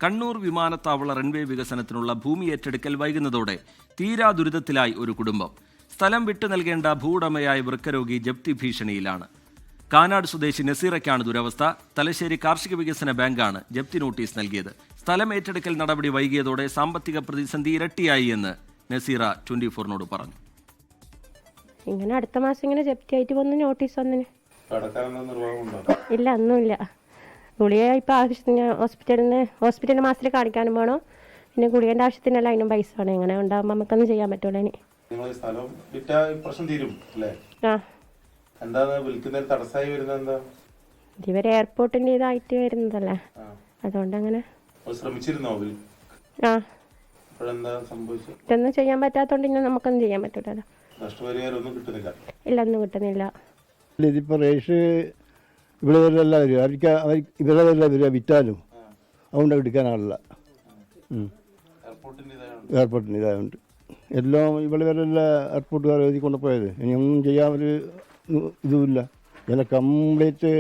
കണ്ണൂർ വിമാനത്താവള റൺവേ വികസനത്തിനുള്ള ഭൂമി ഏറ്റെടുക്കൽ വൈകുന്നതോടെ തീരാ ദുരിതത്തിലായി ഒരു കുടുംബം. സ്ഥലം വിട്ടു നൽകേണ്ട ഭൂവുടമയായ വൃക്കരോഗി ജപ്തി ഭീഷണിയിലാണ്. കാനാട് സ്വദേശി നസീറയ്ക്കാണ് ദുരവസ്ഥ. തലശ്ശേരി കാർഷിക വികസന ബാങ്കാണ് ജപ്തി നോട്ടീസ് നൽകിയത്. സ്ഥലം ഏറ്റെടുക്കൽ നടപടി വൈകിയതോടെ സാമ്പത്തിക പ്രതിസന്ധി ഇരട്ടിയായി എന്ന് നസീറ 24-നോട് പറഞ്ഞു. ഇങ്ങനെ അടുത്ത മാസം ഇങ്ങനെ ജപ്തിയായിട്ട് വന്ന് നോട്ടീസ് വന്നിന്. ഇല്ല, ഒന്നുമില്ല. ഗുളിക ഇപ്പം ആവശ്യത്തിന് ഹോസ്പിറ്റലിൽ മാസത്തിൽ കാണിക്കാനും വേണം. പിന്നെ ഗുളികൻ്റെ ആവശ്യത്തിനല്ല അതിനും പൈസ വേണം. ഇങ്ങനെ ഉണ്ടാകുമ്പോൾ നമുക്കൊന്നും ചെയ്യാൻ പറ്റൂല. ഇനി ഇവര് എയർപോർട്ടിന്റെ ഇതായിട്ട് വരുന്നതല്ലേ, അതുകൊണ്ട് അങ്ങനെ ഇതൊന്നും ചെയ്യാൻ പറ്റാത്തോണ്ട് ഇനി നമുക്കൊന്നും ചെയ്യാൻ പറ്റൂലല്ലോ. ഇല്ല, ഒന്നും കിട്ടുന്നില്ല. ഇതിപ്പോ റേഷ് ഇവിടെ ഇവരെ വിറ്റാലും അതുകൊണ്ട് എടുക്കാനാളില്ല. എയർപോർട്ടിന് ഇതായതുകൊണ്ട് എല്ലാം ഇവിടെ വരെല്ല എയർപോർട്ടുകാർ എഴുതി കൊണ്ടുപോയത്. ഇനി ഒന്നും ചെയ്യാൻ ഒരു ഇതുമില്ല. ഇങ്ങനെ കംപ്ലീറ്റ്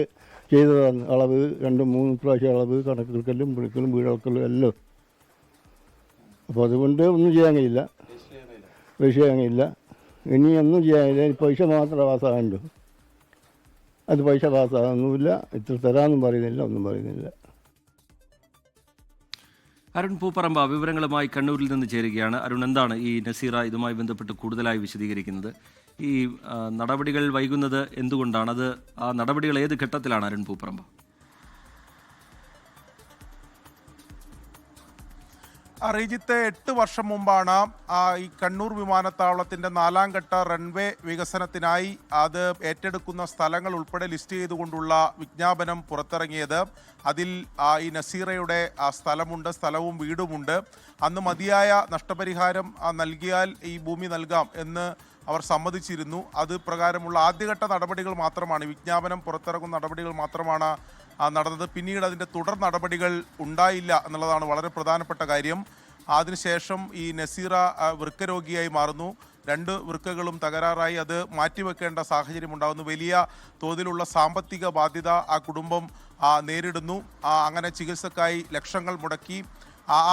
ചെയ്തതാണ്. അളവ് 2-3 പ്രാവശ്യം അളവ്, കണക്കെടുക്കലും വിളിക്കലും വീടക്കലും എല്ലാം. അപ്പോൾ അതുകൊണ്ട് ഒന്നും ചെയ്യാൻ കഴിയില്ല, ചെയ്യാൻ കഴിയില്ല. ഇനി ഒന്നും ചെയ്യാൻ കഴിയില്ല. പൈസ മാത്രമേ പാസ്സാകുന്നുള്ളൂ. അത് പൈസ പാസ്സാകുന്നില്ല. ഇത്ര തരാമെന്നും പറയുന്നില്ല, ഒന്നും പറയുന്നില്ല. അരുൺ പൂപ്പറമ്പ വിവരങ്ങളുമായി കണ്ണൂരിൽ നിന്ന് ചേരുകയാണ്. അരുൺ, എന്താണ് ഈ നസീറ ഇതുമായി ബന്ധപ്പെട്ട് കൂടുതലായി വിശദീകരിക്കുന്നത്? ഈ നടപടികൾ വൈകുന്നത് എന്തുകൊണ്ടാണ്? അത് ആ നടപടികൾ ഏത് ഘട്ടത്തിലാണ് അരുൺ പൂപ്പറമ്പ? റീജിത്ത്, 8 വർഷം മുമ്പാണ് ഈ കണ്ണൂർ വിമാനത്താവളത്തിൻ്റെ 4ാം ഘട്ട റൺവേ വികസനത്തിനായി അത് ഏറ്റെടുക്കുന്ന സ്ഥലങ്ങൾ ഉൾപ്പെടെ ലിസ്റ്റ് ചെയ്തുകൊണ്ടുള്ള വിജ്ഞാപനം പുറത്തിറങ്ങിയത്. അതിൽ ഈ നസീറയുടെ സ്ഥലമുണ്ട്, സ്ഥലവും വീടുമുണ്ട്. അന്ന് മതിയായ നഷ്ടപരിഹാരം നൽകിയാൽ ഈ ഭൂമി നൽകാം എന്ന് അവർ സമ്മതിച്ചിരുന്നു. അത് പ്രകാരമുള്ള ആദ്യഘട്ട നടപടികൾ മാത്രമാണ്, വിജ്ഞാപനം പുറത്തിറങ്ങുന്ന നടപടികൾ മാത്രമാണ് നടന്നത്. പിന്നീട് അതിൻ്റെ തുടർ നടപടികൾ ഉണ്ടായില്ല എന്നുള്ളതാണ് വളരെ പ്രധാനപ്പെട്ട കാര്യം. അതിനുശേഷം ഈ നസീറ വൃക്കരോഗിയായി മാറുന്നു. 2 വൃക്കകളും തകരാറായി. അത് മാറ്റിവെക്കേണ്ട സാഹചര്യം ഉണ്ടാകുന്നു. വലിയ തോതിലുള്ള സാമ്പത്തിക ബാധ്യത ആ കുടുംബം നേരിടുന്നു. അങ്ങനെ ചികിത്സക്കായി ലക്ഷങ്ങൾ മുടക്കി.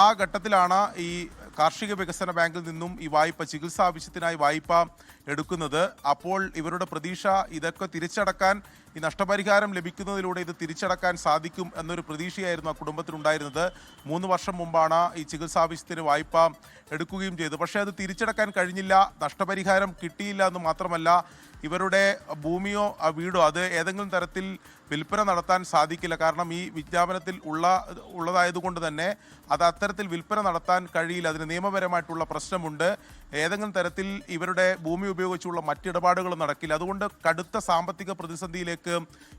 ആ ഘട്ടത്തിലാണ് ഈ കാർഷിക വികസന ബാങ്കിൽ നിന്നും ഈ വായ്പ, ചികിത്സാ ആവശ്യത്തിനായി വായ്പ എടുക്കുന്നത്. അപ്പോൾ ഇവരുടെ പ്രതീക്ഷ ഇതൊക്കെ തിരിച്ചടക്കാൻ, ഈ നഷ്ടപരിഹാരം ലഭിക്കുന്നതിലൂടെ ഇത് തിരിച്ചടക്കാൻ സാധിക്കും എന്നൊരു പ്രതീക്ഷയായിരുന്നു ആ കുടുംബത്തിനുണ്ടായിരുന്നത്. 3 വർഷം മുമ്പാണ് ഈ ചികിത്സാ ആവശ്യത്തിന് വായ്പ എടുക്കുകയും ചെയ്തത്. പക്ഷേ അത് തിരിച്ചടക്കാൻ കഴിഞ്ഞില്ല. നഷ്ടപരിഹാരം കിട്ടിയില്ല എന്ന് മാത്രമല്ല, ഇവരുടെ ഭൂമിയോ വീടോ അത് ഏതെങ്കിലും തരത്തിൽ വിൽപ്പന നടത്താൻ സാധിക്കില്ല. കാരണം ഈ വിജ്ഞാപനത്തിൽ ഉള്ളതായതുകൊണ്ട് തന്നെ അത് അത്തരത്തിൽ വിൽപ്പന നടത്താൻ കഴിയില്ല. അതിന് നിയമപരമായിട്ടുള്ള പ്രശ്നമുണ്ട്. ഏതെങ്കിലും തരത്തിൽ ഇവരുടെ ഭൂമി ഉപയോഗിച്ചുള്ള മറ്റിടപാടുകളും നടക്കില്ല. അതുകൊണ്ട് കടുത്ത സാമ്പത്തിക പ്രതിസന്ധിയിലേക്ക്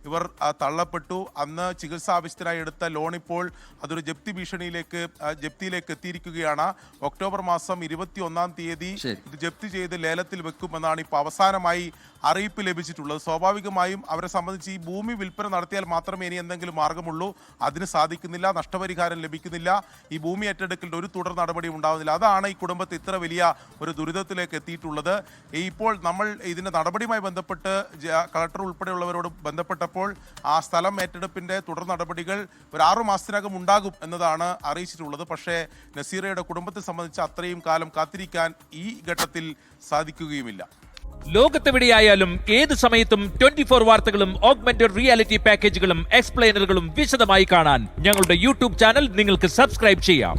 ഇവർ തള്ളപ്പെട്ടു. അന്ന് ചികിത്സാ ആവശ്യത്തിനായി എടുത്ത ലോൺ ഇപ്പോൾ അതൊരു ജപ്തിയിലേക്ക് എത്തിയിരിക്കുകയാണ്. ഒക്ടോബർ മാസം 21-ാം തീയതി ഇത് ജപ്തി ചെയ്ത് ലേലത്തിൽ വെക്കുമെന്നാണ് ഇപ്പോൾ അവസാനമായി അറിയിപ്പ് ലഭിച്ചിട്ടുള്ളത്. സ്വാഭാവികമായും അവരെ സംബന്ധിച്ച് ഈ ഭൂമി വിൽപ്പന നടത്തിയാൽ മാത്രമേ ഇനി എന്തെങ്കിലും മാർഗമുള്ളൂ. അതിന് സാധിക്കുന്നില്ല, നഷ്ടപരിഹാരം ലഭിക്കുന്നില്ല, ഈ ഭൂമി ഏറ്റെടുക്കലിൻ്റെ ഒരു തുടർ നടപടി ഉണ്ടാകുന്നില്ല. അതാണ് ഈ കുടുംബത്തെ ഇത്ര വലിയ ഒരു ദുരിതത്തിലേക്ക് എത്തിയിട്ടുള്ളത്. ഇപ്പോൾ നമ്മൾ ഇതിൻ്റെ നടപടിയുമായി ബന്ധപ്പെട്ട് കളക്ടർ ഉൾപ്പെടെയുള്ളവരോട് ബന്ധപ്പെട്ടപ്പോൾ ആ സ്ഥലം ഏറ്റെടുപ്പിൻ്റെ തുടർ നടപടികൾ ഒരു 6 മാസത്തിനകം ഉണ്ടാകും എന്നതാണ് അറിയിച്ചിട്ടുള്ളത്. പക്ഷേ നസീറയുടെ കുടുംബത്തെ സംബന്ധിച്ച് അത്രയും കാലം കാത്തിരിക്കാൻ ഈ ഘട്ടത്തിൽ സാധിക്കുകയുമില്ല. ലോകത്തെവിടെയായാലും ഏത് സമയത്തും 24 വാർത്തകളും ഓഗ്മെന്റഡ് റിയാലിറ്റി പാക്കേജുകളും എക്സ്പ്ലെയിനറുകളും വിശദമായി കാണാൻ ഞങ്ങളുടെ യൂട്യൂബ് ചാനൽ നിങ്ങൾക്ക് സബ്സ്ക്രൈബ് ചെയ്യാം.